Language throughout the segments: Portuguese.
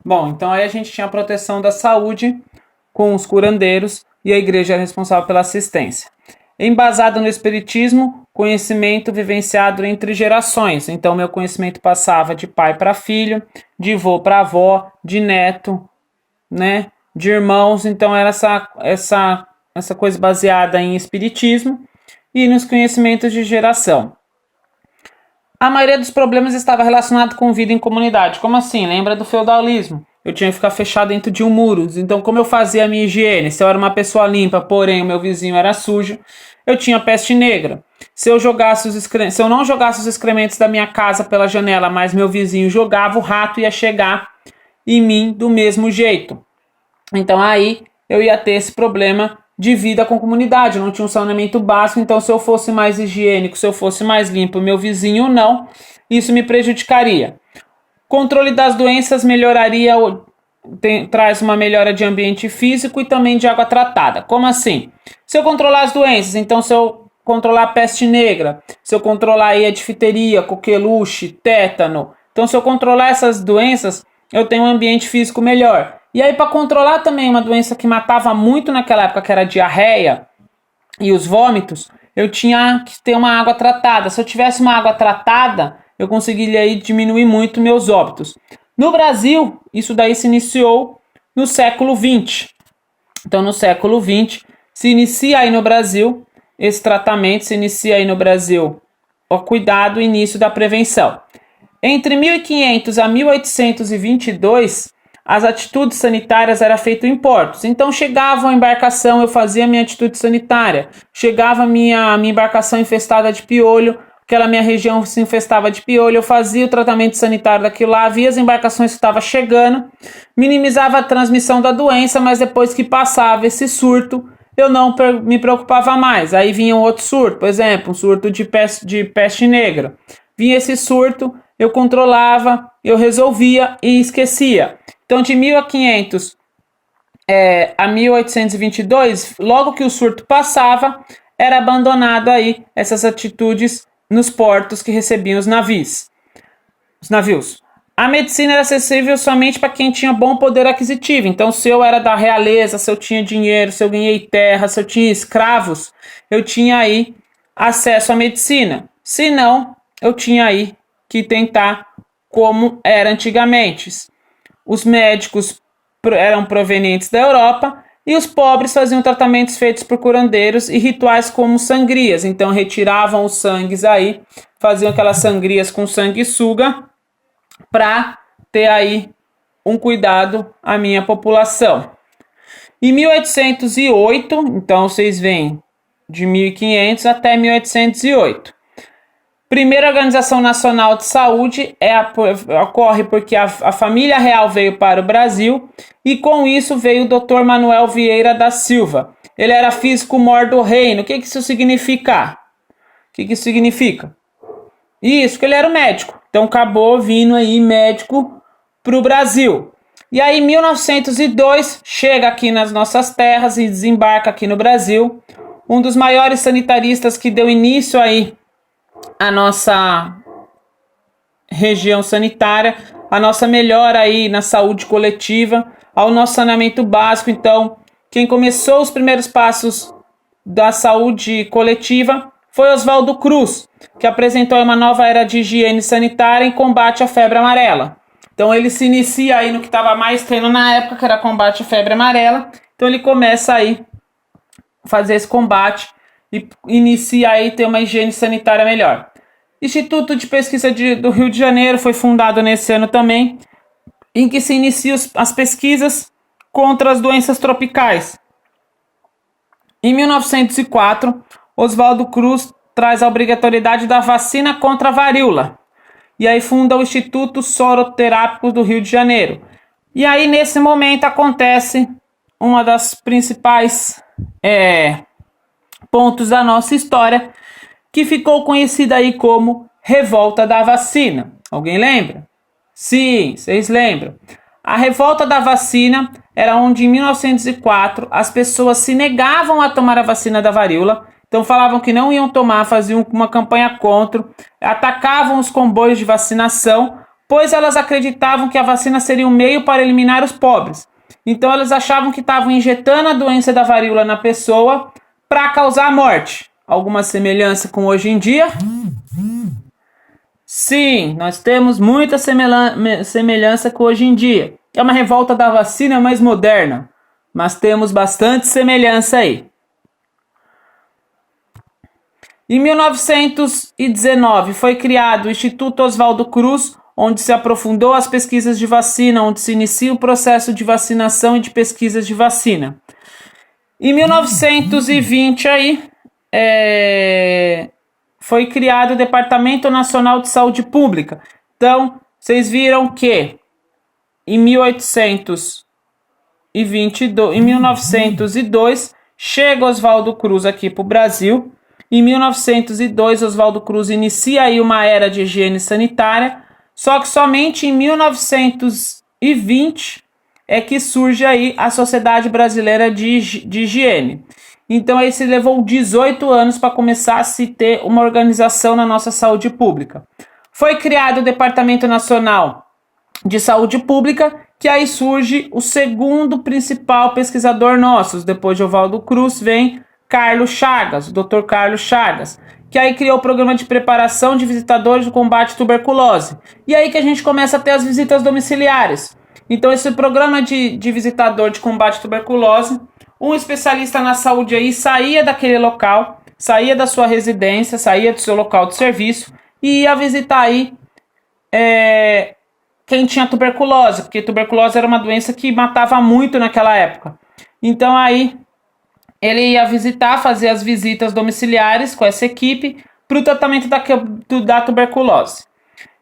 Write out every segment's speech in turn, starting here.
Bom, então aí a gente tinha a proteção da saúde com os curandeiros e a igreja era responsável pela assistência. Embasado no espiritismo, conhecimento vivenciado entre gerações. Então meu conhecimento passava de pai para filho, de avô para avó, de neto, né, de irmãos. Então era essa coisa baseada em espiritismo e nos conhecimentos de geração. A maioria dos problemas estava relacionado com vida em comunidade. Como assim? Lembra do feudalismo? Eu tinha que ficar fechado dentro de um muro. Então, como eu fazia a minha higiene? Se eu era uma pessoa limpa, porém o meu vizinho era sujo, eu tinha peste negra. Se eu não jogasse os excrementos da minha casa pela janela, mas meu vizinho jogava, o rato ia chegar em mim do mesmo jeito. Então aí eu ia ter esse problema de vida com comunidade, eu não tinha um saneamento básico, então se eu fosse mais higiênico, se eu fosse mais limpo, meu vizinho não, isso me prejudicaria. Controle das doenças traz uma melhora de ambiente físico e também de água tratada. Como assim? Se eu controlar as doenças, então se eu controlar a peste negra, se eu controlar aí a difteria, coqueluche, tétano, então se eu controlar essas doenças, eu tenho um ambiente físico melhor. E aí, para controlar também uma doença que matava muito naquela época, que era a diarreia e os vômitos, eu tinha que ter uma água tratada. Se eu tivesse uma água tratada, eu conseguiria aí diminuir muito meus óbitos. No Brasil, isso daí se iniciou no século XX. Então, no século XX, se inicia aí no Brasil esse tratamento, se inicia aí no Brasil o cuidado e início da prevenção. Entre 1500 a 1822, as atitudes sanitárias eram feitas em portos. Então chegava a embarcação, eu fazia minha atitude sanitária. Chegava a minha embarcação infestada de piolho, aquela minha região se infestava de piolho, eu fazia o tratamento sanitário daquilo lá, via as embarcações que estavam chegando, minimizava a transmissão da doença, mas depois que passava esse surto, eu não me preocupava mais. Aí vinha um outro surto, por exemplo, um surto de peste negra. Vinha esse surto, eu controlava, eu resolvia e esquecia. Então, de 1500 a 1822, logo que o surto passava, era abandonado aí essas atitudes nos portos que recebiam os navios. A medicina era acessível somente para quem tinha bom poder aquisitivo. Então, se eu era da realeza, se eu tinha dinheiro, se eu ganhei terra, se eu tinha escravos, eu tinha aí acesso à medicina. Se não, eu tinha aí que tentar como era antigamente. Os médicos eram provenientes da Europa e os pobres faziam tratamentos feitos por curandeiros e rituais como sangrias. Então retiravam os sangues aí, faziam aquelas sangrias com sanguessuga para ter aí um cuidado à minha população. Em 1808, então vocês veem de 1500 até 1808. Primeira Organização Nacional de Saúde ocorre porque a família real veio para o Brasil e com isso veio o Dr. Manuel Vieira da Silva. Ele era físico-mor do reino. O que isso significa? Isso, que ele era um médico. Então acabou vindo aí médico para o Brasil. E aí em 1902 chega aqui nas nossas terras e desembarca aqui no Brasil um dos maiores sanitaristas que deu início aí a nossa região sanitária, a nossa melhora aí na saúde coletiva, ao nosso saneamento básico. Então, quem começou os primeiros passos da saúde coletiva foi Oswaldo Cruz, que apresentou uma nova era de higiene sanitária em combate à febre amarela. Então, ele se inicia aí no que estava mais tendo na época, que era combate à febre amarela. Então, ele começa aí a fazer esse combate e inicia aí ter uma higiene sanitária melhor. Instituto de Pesquisa do Rio de Janeiro foi fundado nesse ano também, em que se iniciam as pesquisas contra as doenças tropicais. Em 1904, Oswaldo Cruz traz a obrigatoriedade da vacina contra a varíola. E aí funda o Instituto Soroterápico do Rio de Janeiro. E aí nesse momento acontece uma das principais pontos da nossa história, que ficou conhecida aí como Revolta da Vacina. Alguém lembra? Sim, vocês lembram. A Revolta da Vacina era onde em 1904 as pessoas se negavam a tomar a vacina da varíola, então falavam que não iam tomar, faziam uma campanha contra, atacavam os comboios de vacinação pois elas acreditavam que a vacina seria um meio para eliminar os pobres. Então elas achavam que estavam injetando a doença da varíola na pessoa para causar a morte. Alguma semelhança com hoje em dia? Sim, nós temos muita semelhança com hoje em dia. É uma revolta da vacina mais moderna, mas temos bastante semelhança aí. Em 1919 foi criado o Instituto Oswaldo Cruz, onde se aprofundou as pesquisas de vacina, onde se inicia o processo de vacinação e de pesquisas de vacina. Em 1920 aí, foi criado o Departamento Nacional de Saúde Pública. Então, vocês viram que em 1902 chega Oswaldo Cruz aqui para o Brasil. Em 1902, Oswaldo Cruz inicia aí uma era de higiene sanitária, só que somente em 1920 é que surge aí a Sociedade Brasileira de Higiene. Então, aí se levou 18 anos para começar a se ter uma organização na nossa saúde pública. Foi criado o Departamento Nacional de Saúde Pública, que aí surge o segundo principal pesquisador nosso. Depois de Oswaldo Cruz vem Carlos Chagas, o Dr. Carlos Chagas, que aí criou o programa de preparação de visitadores do combate à tuberculose. E aí que a gente começa a ter as visitas domiciliares. Então esse programa de visitador de combate à tuberculose, um especialista na saúde aí saía daquele local, saía da sua residência, saía do seu local de serviço e ia visitar aí quem tinha tuberculose, porque tuberculose era uma doença que matava muito naquela época. Então aí ele ia visitar, fazer as visitas domiciliares com essa equipe para o tratamento da tuberculose.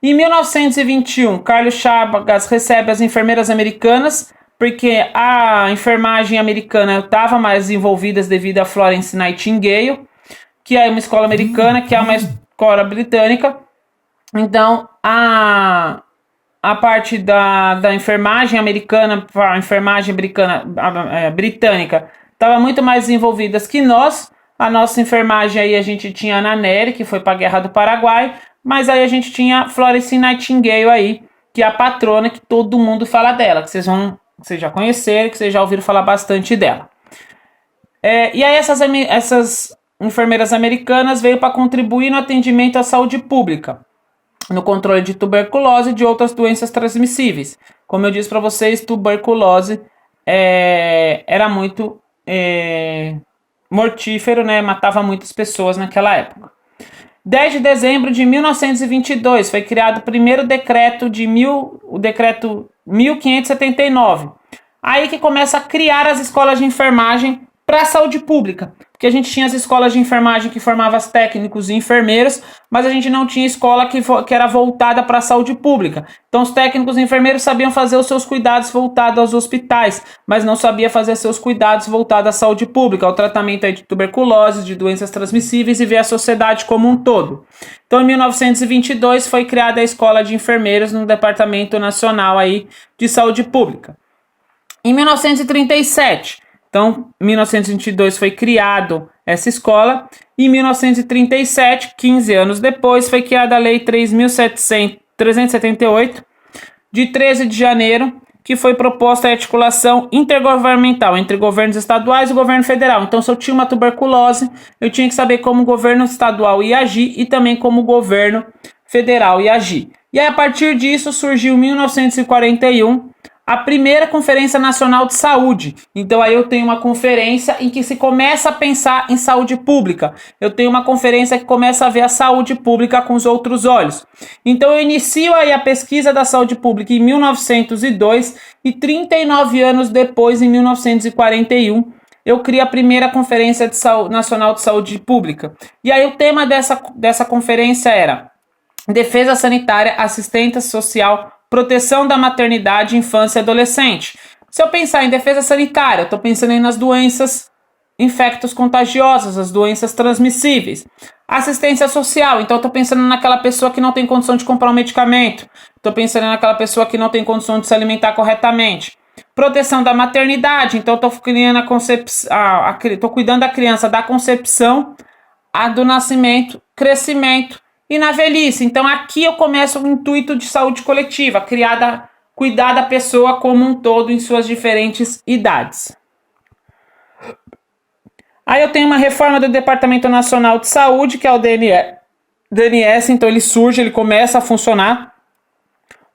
Em 1921, Carlos Chagas recebe as enfermeiras americanas, porque a enfermagem americana estava mais envolvida devido a Florence Nightingale, que é uma escola americana, que é uma escola britânica. Então, a parte da enfermagem americana, a enfermagem britânica, estava muito mais envolvidas que nós. A nossa enfermagem aí a gente tinha a Ana Nery, que foi para a Guerra do Paraguai, mas aí a gente tinha Florence Nightingale aí, que é a patrona que todo mundo fala dela, que vocês já conheceram, que vocês já ouviram falar bastante dela. E aí essas enfermeiras americanas veio para contribuir no atendimento à saúde pública, no controle de tuberculose e de outras doenças transmissíveis. Como eu disse para vocês, tuberculose era muito mortífero, né? Matava muitas pessoas naquela época. 10 de dezembro de 1922 foi criado o primeiro decreto o decreto 1579. Aí que começa a criar as escolas de enfermagem para a saúde pública, porque a gente tinha as escolas de enfermagem que formavam os técnicos e enfermeiros, mas a gente não tinha escola que era voltada para a saúde pública. Então os técnicos e enfermeiros sabiam fazer os seus cuidados voltados aos hospitais, mas não sabia fazer seus cuidados voltados à saúde pública, ao tratamento aí de tuberculose, de doenças transmissíveis e ver a sociedade como um todo. Então em 1922 foi criada a escola de enfermeiros no Departamento Nacional aí de Saúde Pública. Em 1937, então, em 1922 foi criado essa escola. Em 1937, 15 anos depois, foi criada a Lei 3.378, de 13 de janeiro, que foi proposta a articulação intergovernamental entre governos estaduais e governo federal. Então, se eu tinha uma tuberculose, eu tinha que saber como o governo estadual ia agir e também como o governo federal ia agir. E aí, a partir disso, surgiu em 1941 a primeira Conferência Nacional de Saúde. Então aí eu tenho uma conferência em que se começa a pensar em saúde pública. Eu tenho uma conferência que começa a ver a saúde pública com os outros olhos. Então eu inicio aí a pesquisa da saúde pública em 1902 e 39 anos depois, em 1941, eu crio a primeira Conferência Nacional de Saúde Pública. E aí o tema dessa conferência era defesa sanitária, assistência social, proteção da maternidade, infância e adolescente. Se eu pensar em defesa sanitária, eu estou pensando aí nas doenças infectos contagiosas, as doenças transmissíveis. Assistência social, então eu estou pensando naquela pessoa que não tem condição de comprar um medicamento. Estou pensando naquela pessoa que não tem condição de se alimentar corretamente. Proteção da maternidade, então eu estou cuidando da criança da concepção, do nascimento, crescimento e na velhice. Então aqui eu começo o intuito de saúde coletiva, cuidar da pessoa como um todo em suas diferentes idades. Aí eu tenho uma reforma do Departamento Nacional de Saúde, que é o DNS, então ele começa a funcionar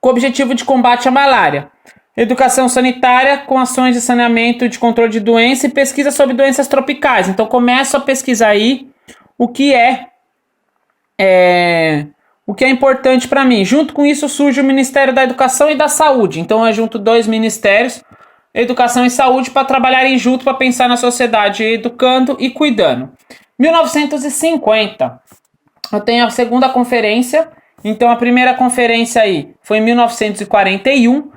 com o objetivo de combate à malária. Educação sanitária com ações de saneamento, de controle de doença e pesquisa sobre doenças tropicais. Então começo a pesquisar aí o que é importante para mim. Junto com isso surge o Ministério da Educação e da Saúde. Então eu junto dois ministérios, Educação e Saúde, para trabalharem junto para pensar na sociedade, educando e cuidando. 1950, eu tenho a segunda conferência. Então a primeira conferência aí foi em 1941.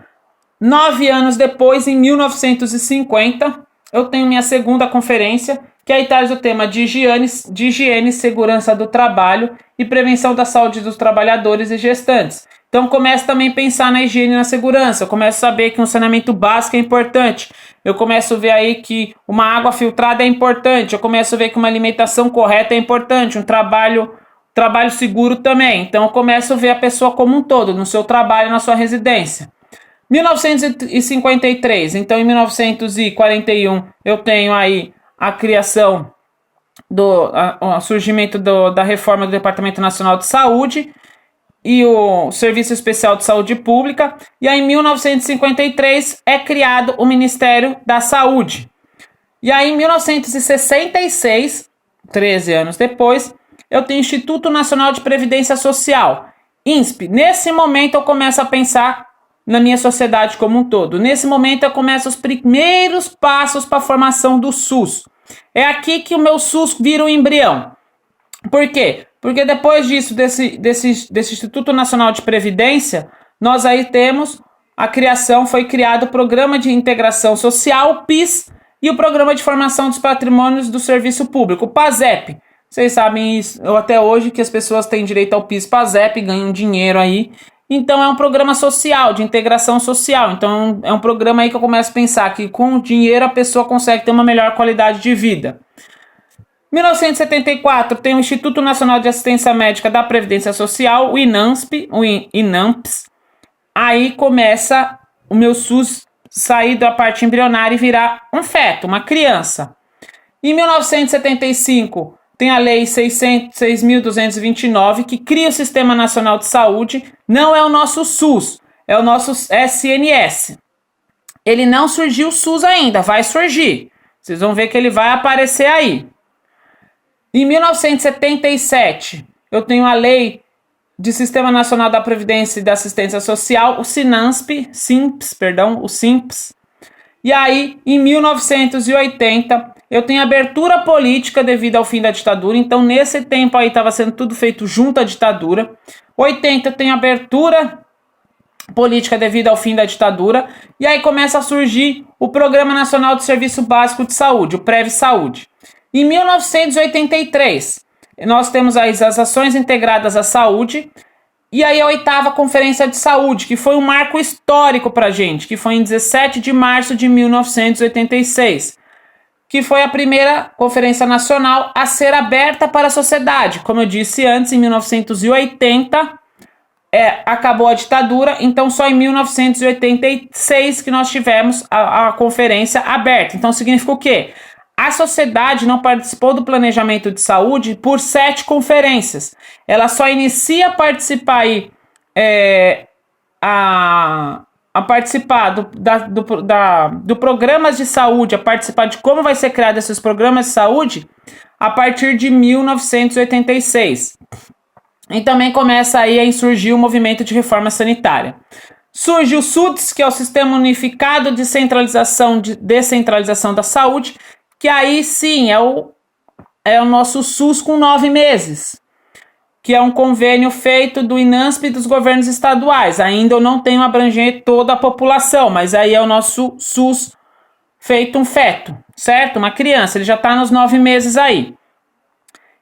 9 anos depois, em 1950, eu tenho minha segunda conferência, que aí traz o tema de higiene, segurança do trabalho e prevenção da saúde dos trabalhadores e gestantes. Então começo também a pensar na higiene e na segurança, eu começo a saber que um saneamento básico é importante, eu começo a ver aí que uma água filtrada é importante, eu começo a ver que uma alimentação correta é importante, um trabalho seguro também. Então eu começo a ver a pessoa como um todo, no seu trabalho, na sua residência. 1953, então em 1941 eu tenho aí a criação o surgimento da reforma do Departamento Nacional de Saúde e o Serviço Especial de Saúde Pública, e aí em 1953 é criado o Ministério da Saúde. E aí em 1966, 13 anos depois, eu tenho o Instituto Nacional de Previdência Social, INSP. Nesse momento eu começo a pensar na minha sociedade como um todo. Nesse momento eu começo os primeiros passos para a formação do SUS. É aqui que o meu SUS vira um embrião. Por quê? Porque depois disso, desse Instituto Nacional de Previdência, nós aí temos foi criado o Programa de Integração Social, o PIS, e o Programa de Formação dos Patrimônios do Serviço Público, o PASEP. Vocês sabem isso, até hoje, que as pessoas têm direito ao PIS, PASEP, ganham dinheiro aí. Então é um programa social, de integração social. Então é um programa aí que eu começo a pensar que com o dinheiro a pessoa consegue ter uma melhor qualidade de vida. 1974 tem o Instituto Nacional de Assistência Médica da Previdência Social, o INAMPS. Aí começa o meu SUS sair da parte embrionária e virar um feto, uma criança. Em 1975 tem a Lei 6.229, que cria o Sistema Nacional de Saúde. Não é o nosso SUS, é o nosso SNS. Ele não surgiu o SUS ainda, vai surgir. Vocês vão ver que ele vai aparecer aí. Em 1977, eu tenho a Lei de Sistema Nacional da Previdência e da Assistência Social, o SINPS. E aí, em 1980, eu tenho abertura política devido ao fim da ditadura. Então, nesse tempo aí, estava sendo tudo feito junto à ditadura. 80, eu tenho abertura política devido ao fim da ditadura. E aí começa a surgir o Programa Nacional de Serviço Básico de Saúde, o PREV-Saúde. Em 1983, nós temos aí as Ações Integradas à Saúde. E aí a 8ª Conferência de Saúde, que foi um marco histórico para a gente, que foi em 17 de março de 1986, que foi a primeira conferência nacional a ser aberta para a sociedade. Como eu disse antes, em 1980 acabou a ditadura, então só em 1986 que nós tivemos a conferência aberta. Então significa o quê? A sociedade não participou do planejamento de saúde por 7 conferências. Ela só inicia a participar aí, a participar do programas de saúde, a participar de como vai ser criado esses programas de saúde a partir de 1986. E também começa aí a surgir o movimento de reforma sanitária. Surge o SUDS, que é o Sistema Unificado de Descentralização da Saúde, que aí sim é o nosso SUS com 9 meses, que é um convênio feito do INASP e dos governos estaduais. Ainda eu não tenho abranger toda a população, mas aí é o nosso SUS feito um feto, certo? Uma criança, ele já está nos 9 meses aí.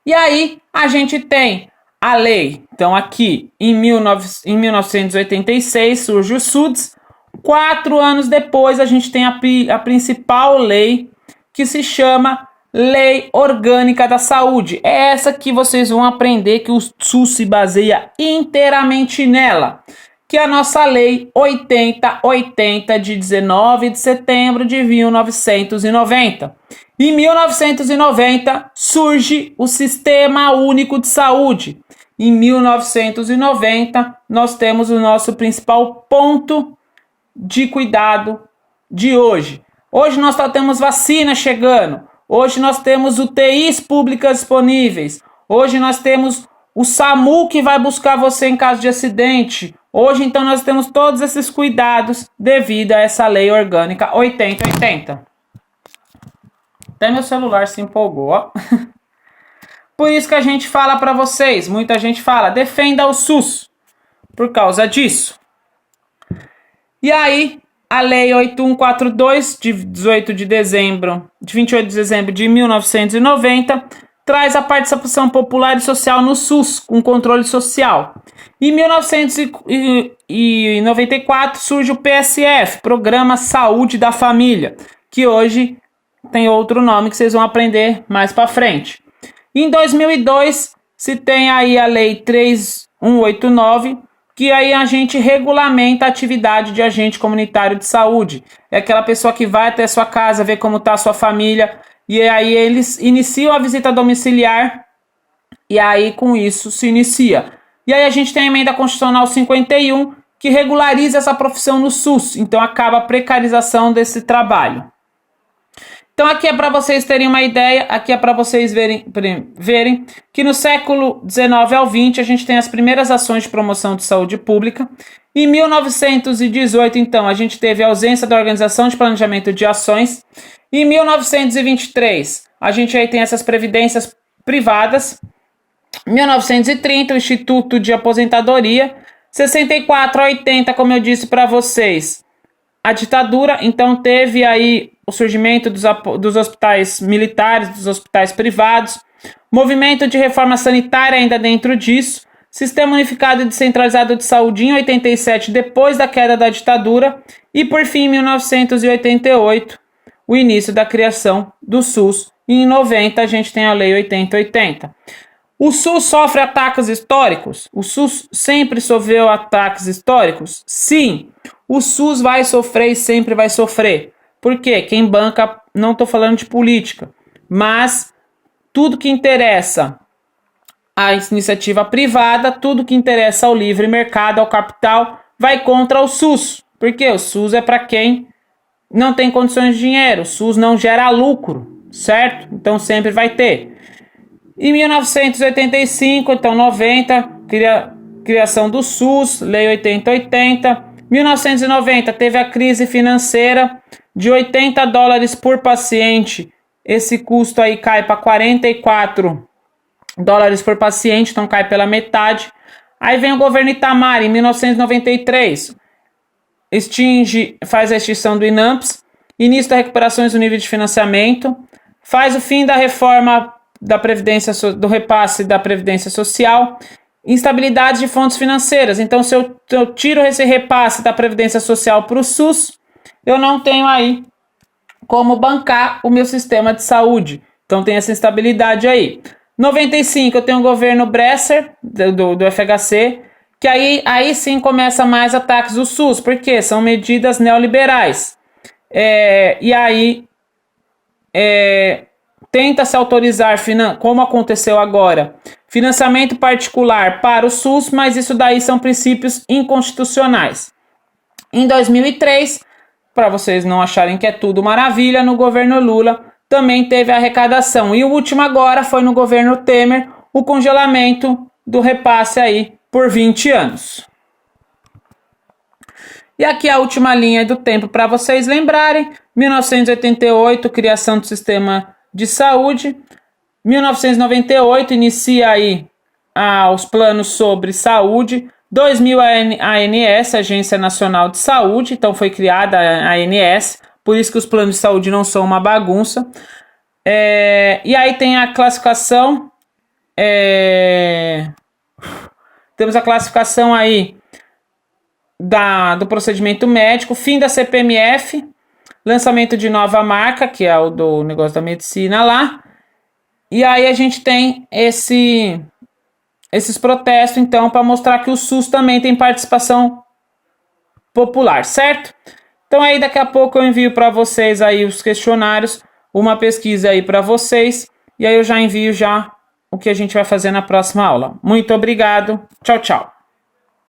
E aí a gente tem a lei. Então aqui em 1986 surge o SUDS. 4 anos depois a gente tem a principal lei, que se chama Lei Orgânica da Saúde. É essa que vocês vão aprender, que o SUS se baseia inteiramente nela, que é a nossa Lei 8080 de 19 de setembro de 1990. Em 1990 surge o Sistema Único de Saúde. Em 1990 nós temos o nosso principal ponto de cuidado de hoje. Hoje nós temos vacina chegando. Hoje nós temos UTIs públicas disponíveis. Hoje nós temos o SAMU que vai buscar você em caso de acidente. Hoje, então, nós temos todos esses cuidados devido a essa lei orgânica 8080. Até meu celular se empolgou, ó. Por isso que a gente fala para vocês, muita gente fala, defenda o SUS. Por causa disso. E aí, a Lei 8142, de 28 de dezembro, de 28 de dezembro de 1990, traz a participação popular e social no SUS, com controle social. Em 1994 surge o PSF, Programa Saúde da Família, que hoje tem outro nome que vocês vão aprender mais para frente. Em 2002 se tem aí a Lei 3189, que aí a gente regulamenta a atividade de agente comunitário de saúde. É aquela pessoa que vai até a sua casa, ver como está a sua família, e aí eles iniciam a visita domiciliar, e aí com isso se inicia. E aí a gente tem a Emenda Constitucional 51, que regulariza essa profissão no SUS, então acaba a precarização desse trabalho. Então aqui é para vocês terem uma ideia, aqui é para vocês verem que no século XIX ao XX a gente tem as primeiras ações de promoção de saúde pública. Em 1918, então, a gente teve a ausência da Organização de Planejamento de Ações. Em 1923, a gente aí tem essas previdências privadas. 1930, o Instituto de Aposentadoria. 64 a 80, como eu disse para vocês, a ditadura, então teve aí o surgimento dos hospitais militares, dos hospitais privados, movimento de reforma sanitária ainda dentro disso, Sistema Unificado e Descentralizado de Saúde em 87, depois da queda da ditadura, e por fim, em 1988, o início da criação do SUS, e em 90 a gente tem a Lei 8080. O SUS sofre ataques históricos? O SUS sempre sofreu ataques históricos? Sim, o SUS vai sofrer e sempre vai sofrer. Por quê? Quem banca, não estou falando de política, mas tudo que interessa à iniciativa privada, tudo que interessa ao livre mercado, ao capital, vai contra o SUS. Porque o SUS é para quem não tem condições de dinheiro, o SUS não gera lucro, certo? Então sempre vai ter. Em 1985, então 90, criação do SUS, Lei 8080. 1990 teve a crise financeira de $80 por paciente. Esse custo aí cai para $44 por paciente, então cai pela metade. Aí vem o governo Itamar em 1993, faz a extinção do INAMPS, início da recuperação do nível de financiamento, faz o fim da reforma da previdência, do repasse da Previdência Social, instabilidade de fontes financeiras. Então, se eu tiro esse repasse da Previdência Social para o SUS, eu não tenho aí como bancar o meu sistema de saúde. Então, tem essa instabilidade aí. 95, eu tenho o governo Bresser, do FHC, que aí sim começa mais ataques do SUS, porque são medidas neoliberais. E aí tenta-se autorizar, como aconteceu agora, financiamento particular para o SUS, mas isso daí são princípios inconstitucionais. Em 2003, para vocês não acharem que é tudo maravilha, no governo Lula também teve arrecadação. E o último agora foi no governo Temer, o congelamento do repasse aí por 20 anos. E aqui a última linha do tempo para vocês lembrarem. 1988, criação do sistema de saúde. 1998, inicia aí os planos sobre saúde. 2000, a ANS, Agência Nacional de Saúde, então foi criada a ANS, por isso que os planos de saúde não são uma bagunça. E aí tem a classificação, temos a classificação aí do procedimento médico, fim da CPMF, lançamento de nova marca, que é o do negócio da medicina lá. E aí a gente tem esses protestos, então, para mostrar que o SUS também tem participação popular, certo? Então aí daqui a pouco eu envio para vocês aí os questionários, uma pesquisa aí para vocês, e aí eu já envio já o que a gente vai fazer na próxima aula. Muito obrigado. Tchau, tchau.